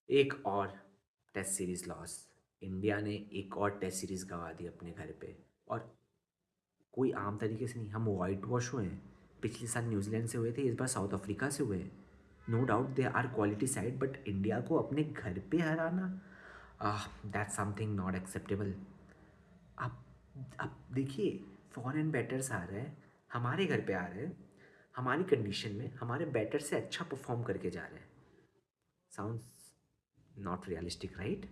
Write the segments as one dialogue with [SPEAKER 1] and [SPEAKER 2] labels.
[SPEAKER 1] एक और test series loss. India ने एक और टेस्ट सीरीज गंवा दी अपने घर पे। और कोई आम तरीके से नहीं, हम वाइट वॉश हुए हैं। पिछले साल न्यूजीलैंड से हुए थे, इस बार साउथ अफ्रीका से हुए हैं। No doubt they are quality side, but India को अपने घर पे हराना, दैट्स समथिंग नॉट एक्सेप्टेबल। आप अब देखिए, फॉरेन बैटर्स आ रहे हैं, हमारे घर पे आ रहे हैं, हमारी कंडीशन में हमारे बैटर से अच्छा परफॉर्म करके जा रहे हैं। Sounds not realistic, right?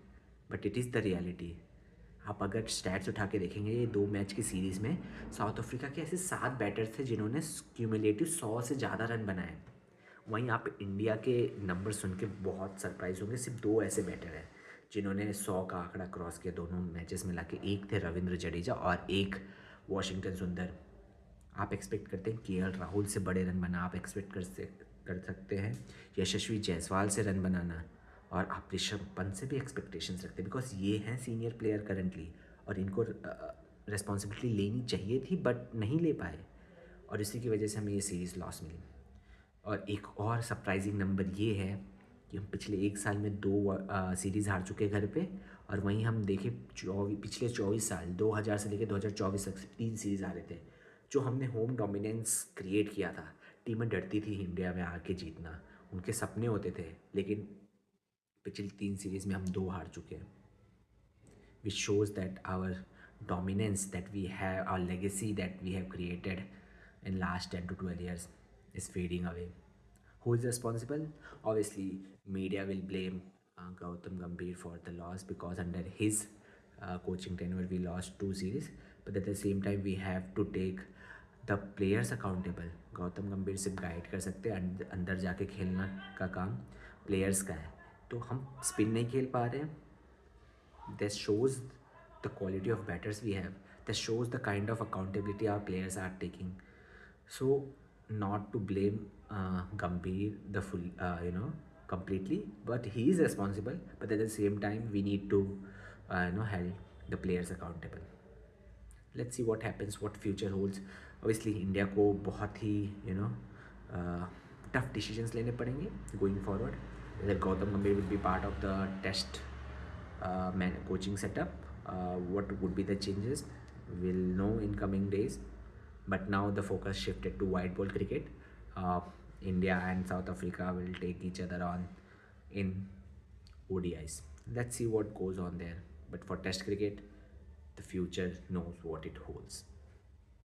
[SPEAKER 1] But it is the reality. आप अगर स्टैट्स उठा के देखेंगे ये 2 मैच की सीरीज़ में, साउथ अफ्रीका के ऐसे 7 बैटर्स थे जिन्होंने क्यूमुलेटिव 100 से ज़्यादा रन बनाए। वहीं आप इंडिया के नंबर सुन के बहुत सरप्राइज होंगे, सिर्फ 2 ऐसे बैटर हैं जिन्होंने 100 का आंकड़ा क्रॉस किया दोनों मैचेस मिला के। एक थे रविंद्र जडेजा और एक वॉशिंगटन सुंदर। आप एक्सपेक्ट करते हैं केएल राहुल से बड़े रन बना, आप एक्सपेक्ट कर सकते हैं यशस्वी जायसवाल से रन बनाना, और आप ऋषभ पंत से भी एक्सपेक्टेशंस रखते हैं, बिकॉज ये हैं सीनियर प्लेयर करंटली, और इनको रिस्पॉन्सिबिलिटी लेनी चाहिए थी बट नहीं ले पाए, और इसी की वजह से हमें ये सीरीज़ लॉस मिली। और एक और सरप्राइजिंग नंबर ये है कि हम पिछले 1 साल में 2 सीरीज़ हार चुके हैं घर पे, और वहीं हम देखें पिछले 24 साल 2000 से लेकर 2024 तक 3 सीरीज़ हारे थे। जो हमने होम डोमिनेंस क्रिएट किया था, टीमें डरती थी इंडिया में आके जीतना, उनके सपने होते थे, लेकिन पिछली 3 सीरीज़ में हम 2 हार चुके हैं। which shows that our dominance that we have, our legacy that we have created in last 10 to 12 years is fading away. Who is responsible? Obviously, media will blame Gautam Gambhir for the loss, because under his coaching tenure we lost 2 series. But at the same time, we have to take the players accountable. Gautam गंभीर सिर्फ guide कर सकते हैं, अंदर जाके खेलना का काम प्लेयर्स का है। तो हम स्पिन नहीं खेल पा रहे हैं। This shows the quality of batters we have. This shows the kind of accountability our players are taking. So, not to blame Gambhir the full, completely, but he is responsible. But at the same time, we need to, hold the players accountable. Let's see what happens, what future holds. Obviously, India को बहुत ही tough decisions लेने पड़ेंगे going forward. Whether Gautam Gambhir will be part of the test coaching setup, what would be the changes, we'll know in coming days. But now the focus shifted to white ball cricket. uh, India and South Africa will take each other on in ODIs. Let's see what goes on there. But for test cricket, the future knows what it holds.